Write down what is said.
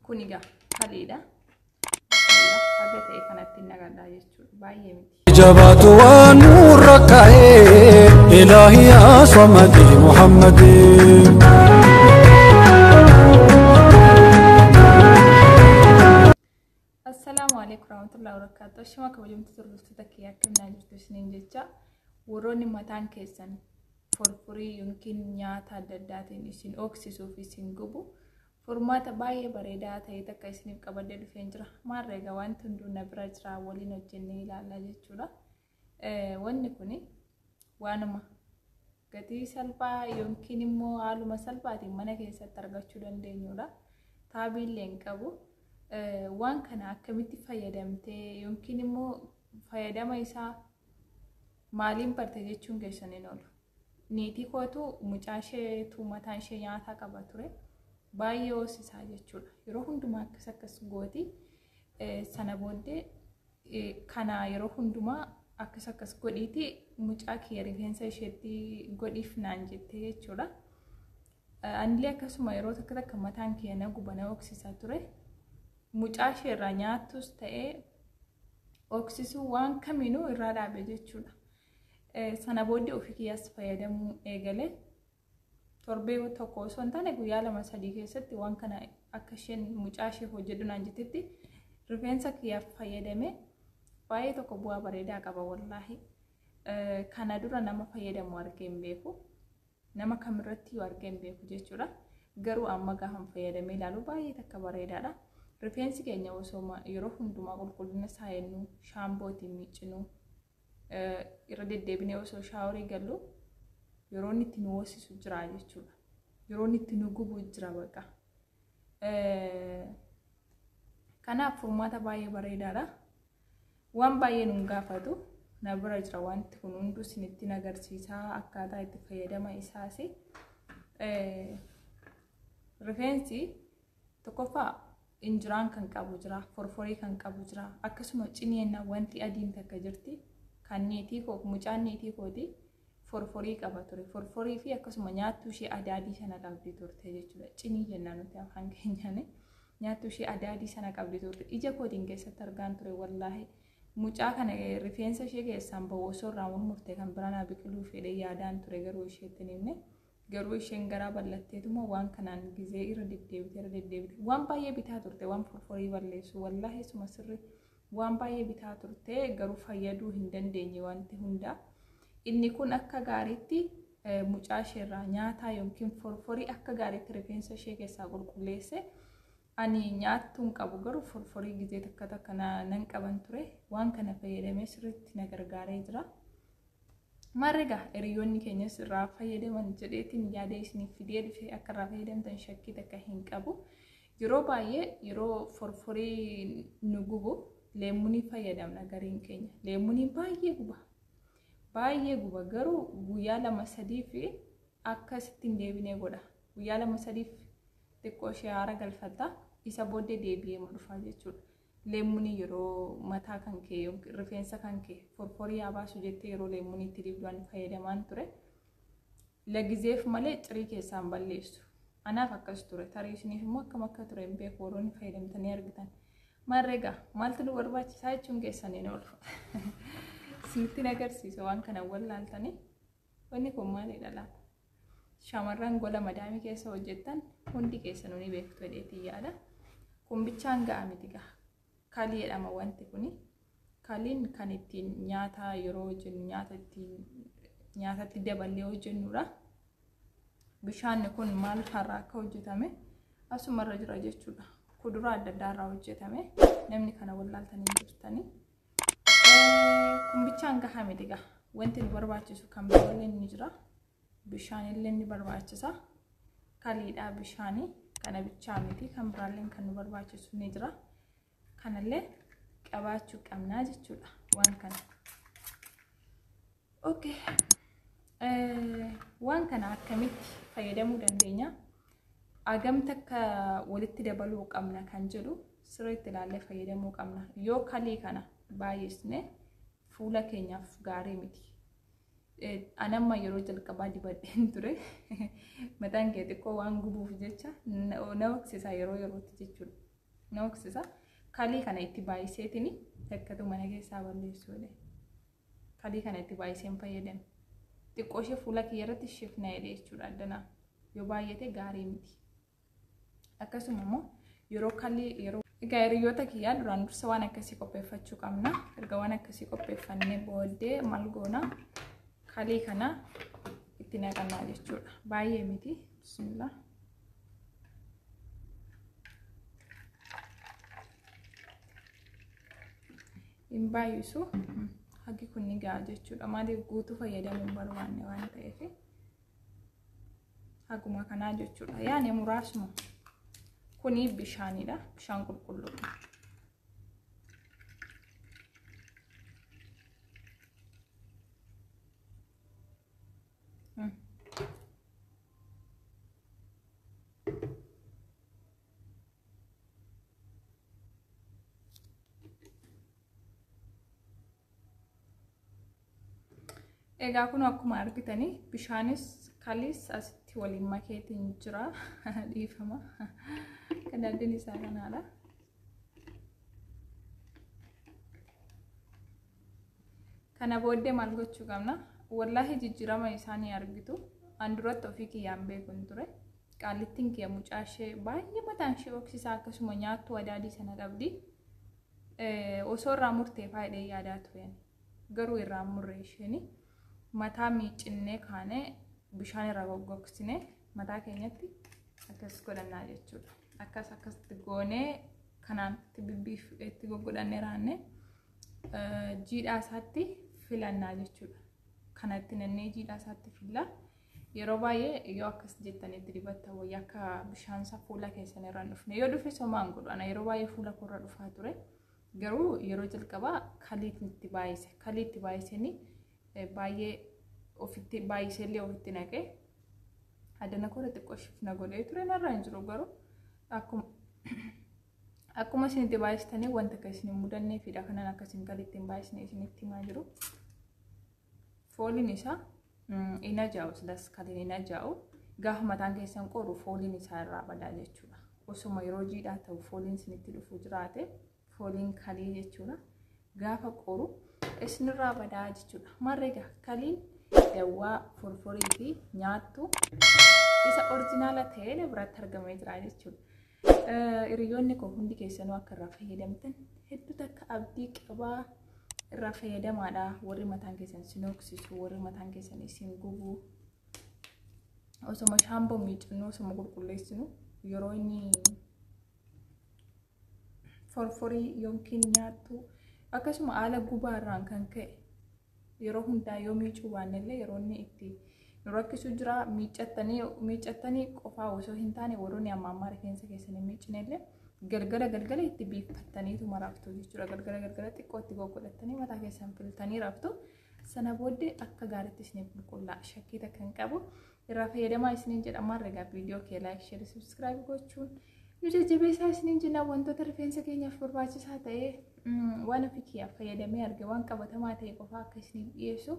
kuniga kaliidha. Haga ta'e kanatti nagadhaa jechuudha. Baay'ee miti. جبات ونور ركعي إلهي يا صمدي محمدي السلام عليكم ورحمة الله وبركاته. شما كبجم تطرفتو تكيا كمنا جرتو سنين جيتشا وروني متان كيسان فرفوري يمكن نياتا داداتين اسين اوكسيسو في سنگوبو فرماتا باية بريدا تايتا كيسنيب كبادة دفنجرا ماريغا وانتون دو نبراجرا ولينو جنني لالا جيتشولا wanni kuni waanuma gatii salphaa yookiin immoo haaluma salphaatiin mana keessatti argachuu dandeenyudha. Taabiillee hin qabu. Waan kana akkamitti fayyadamtee yookiin immoo fayyadama isaa maaliin barte jechuun keessaniin oolu. Niitii kootu mucaa isheetu mataan ishee nyaataa qaba ture. Baay'ee hoosisaa jechuudha. Yeroo hundumaa akkas gooti. Sana booddee kana yeroo hundumaa akkas godhiiti mucaa kee rifeensa isheetti godhiif naan jettee jechuudha. Anillee akkasuma yeroo takka mataan kee na gubana oksisaa ture. Mucaa ishee irraa nyaattus ta'ee oksisuu waan kamiinuu irraa dhaabe jechuudha. Sana booddee ofii kiyyaas fayyadamuu eegale. Torbee tokko osoo hin taane guyyaa 2-3 keessatti waan kana akka isheen mucaa ishee hojjedhu naan jettetti rifeensa kiyyaaf fayyadame. Baay'ee tokko bu'aa bareedaa qaba wallahi. Kana dura nama fayyadamu argee hin beeku. Nama kamirratti argee hin beeku jechuudha. Garuu amma gahan fayyadamee ilaalu baay'ee takka bareedaadha. Rifeensi keenya osoo yeroo hundumaa qulqullina isaa eegnu shaambootiin miicinu irra deddeebinee osoo shaaworii gallu yeroo inni itti nu hoosisu jira jechuudha. Yeroo inni itti nu gubu jira baqa. Kanaaf furmaata baay'ee bareedaadha. Waan baay'ee nun gaafatu na bira jira wanti kun hunduu isinitti agarsiisaa akkaataa itti fayyadama isaas. Rifeensi tokkoffaa injiraan kan qabu jira, forforii kan qabu jira, akkasuma ciniinna wanti adiin takka jirti kan neetii koo mucaan neetii kooti forforii qaba ture. Forforii fi akkasuma nyaattuu ishee adaadii sana qabdi turte jechuudha. Cinii jennaan nuti afaan keenyaan nyaattuu ishee adaadii sana qabdi turte. Ija kootiin keessatti argaan ture wallahi. Mucaa kana rifeensa ishee keessaan bahu osoo irraa murmurtee kan biraan biqiluu fedhe yaadaan ture garuu isheetti nimne garuu isheen garaa bal'atteetuma waan kanaan gizee irra deddeebite waan baay'ee bitaa turte waan forforii balleessu wallahi suma sirri waan baay'ee bitaa turte garuu fayyaduu hin dandeenye wanti hunda inni kun akka gaariitti mucaa ishee irraa nyaataa yookiin forforii akka gaariitti rifeensa ishee keessaa qulqulleesse. Ani nyaattuun qabu garuu forforii gizee takka nan qaban ture waan kana fayyadamee sirriitti na gargaaree jira. Marreega hiriyoonni keenyas irraa fayyadaman jedheetiin yaada isiniif fidee dhufee akka irraa fayyadamtan shakkii takka hin qabu. Yeroo baay'ee yeroo forforii nu gubu leemunii fayyadamna gariin keenya. Leemunii baay'ee guba garuu guyyaa 2-3 fi akkasitti hin deebinee godha. Guyyaa 2-3 xiqqoo ishee haara galfata. Isa booddee deebi'ee dhufaa jechuudha. Leemunii yeroo mataa kan kee rifeensa kan kee forforii abaasu jettee yeroo leemunii itti dibdaan fayyadamaan ture. Lagizeef malee cirii keessaan balleessu. Anaaf akkas ture. Tarii isiniif immoo akka ture hin beeku warroonni fayyadamtanii argitan. Marreega maaltu nu barbaachisaa jechuun keessaniin oolu. Isinitti agarsiisa waan kana wallaaltanii. Wanni kun maalidha laata? Shamarran gola madaamii keessa hojjettan hundi keessanuu ni beektu jedheetii yaada. Kun bichaan ga'a miti ga'a. Kalii jedhama wanti kuni. Kaliin kan ittiin nyaata yeroo hojjennu nyaatatti daballee hojjennudha. Bishaanni kun maal irraa akka hojjetame asumarra jira jechuudha. Kuduraa adda addaa irraa hojjetame. Namni kana wallaaltanii jirtanii. Kun bichaan ga'a miti ga'a. Wanti nu barbaachisu kan biraallee ni jira. Bishaan illee ni barbaachisa. Kaliidhaa bishaanii kana bichaa miti kan biraallee kan nu barbaachisu ni jira. Kanallee qabaachuu qabnaa jechuudha waan kana. Okay. Waan kana akkamitti fayyadamuu dandeenya? Agam takka walitti dabaluu qabna kan jedhu sirriitti ilaallee fayyadamuu qabna. Yoo kalii kana baay'isne fuula keenyaaf gaarii miti. Anamma yeroo jalqabaa dibadheen ture mataan kee xiqqoo waan gubuuf jecha na oksisa yerootti jechuudha. noksisa kalii kana itti baay'iseetini takkatu mana keessaa balleessuudha. Kalii kana itti baay'iseen fayyadame. Xiqqoo ishee fuula kiyya irratti shifna jedhee jechuudha addanaa. Yoo baay'ate gaarii miti. Akkasuma immoo yeroo kalii yeroo egaa hiriyoota kiyyaa duraan dursa waan akkasii qopheeffachuu qabna. Erga waan akkasii qopheeffannee booddee maal goona kalii kana itti naqannaa jechuudha. Baay'ee miti. Bismillah. In baay'isu hagi kun ni ga'a jechuudha. Maaliif guutuu fayyadamuun barbaanne waan ta'eef haguma kanaa jechuudha. Yaani muraasuma kuni bishaanidha. Bishaan qulqulluudha. Egaa kun akkuma argitanii bishaanis kaliis asitti waliin makeetiin jira dhiifama. Kan addin isaa kanaadha. Kana booddee maal gochuu qabna? Wallaahi jijjiirama isaanii argitu. Anduratti ofii kiyyaan beekun ture. Qaallittiin kiyya mucaa ishee baay'ee mataan ishee oksisaa akkasuma nyaattu adaadii sana qabdi. Osoo irraa murteeffaa hidhee yaadaa turen. Garuu irraa murree isheen mataa miiccinnee kaanee bishaan irraa goggogsine mataa keenyatti akkas godhannaa jechuudha. Akkasitti goonee kanaan itti goggodhannee raannee jiidhaa isaatti filannaa jechuudha. Kanatti nannee jiidhaa isaatti filla. Yeroo baay'ee yoo akkas jettanitti dibatta wayyaa akka bishaan isaa fuula keessan irra hin dhufne yoo dhufe somaan godhana. Yeroo baay'ee fuula koorra dhufaa ture. Garuu yeroo jalqabaa kaliitti baay'ise. Kaliitti baay'isanii baay'ee ofitti baay'iseellee ofitti naqee addana koora xiqqoo shifna godhee ture narra hin jiru garuu akkuma isinitti baay'istanii wanta akka isin hin mudannee fidha kanan akkasiin kaliitti hin baay'isne isinitti himaa jiru. Fooliin isaa ina jaa'u silas kaliin ina jaa'u gaafa mataan keessan qoru fooliin isaa irraa badaa jechuudha. Osuma yeroo jiidhaa ta'u fooliin isinitti dhufu jiraate fooliin kalii jechuudha. Gaafa qoru isinirraa badaa jechuudha. Marreega kaliin dawaa forforii fi nyaattu isa oriijinaala ta'ee biratti argamee jira jechuudha. Hiriyoonni koo hundi keessanuu akka irraa fayyadamtan hedduu takka abdii qabaa irraa fayyadamaadha. Warri mataan keessan isin oksisu, warri mataan keessan isin gubu. Osuma shaamboo miicannoo osuma qulqulleessinu yeroo inni forforii yookiin nyaattu akkasuma haala gubaa irraan kan ka'e yeroo hundaa yoo miicuu baannellee yeroo inni itti nu rakkisu jira. Miicattanii qofaa osoo hin taane warroonni amma ammaa rifeensa keessanii miicinellee galgala itti biiffattaniitu maraaftu jechuudha. Galgala xiqqoo itti goggodhattanii mataa keessan filtanii raftu. Sana booddee akka gaariitti isiniif qulqullaa shakkii takka hin qabu. Irraa fayyadamaa isiniin jedhamaa regaa viidiyoo kee laayik, sheer, subscribe gochuun nu jajjabeessaa isiniin jenna. Wantoota rifeensa keenyaaf barbaachisaa ta'ee waan ofii kiyyaaf fayyadamee arge waan qabatamaa ta'e qofaa akka isiniif dhiyeessu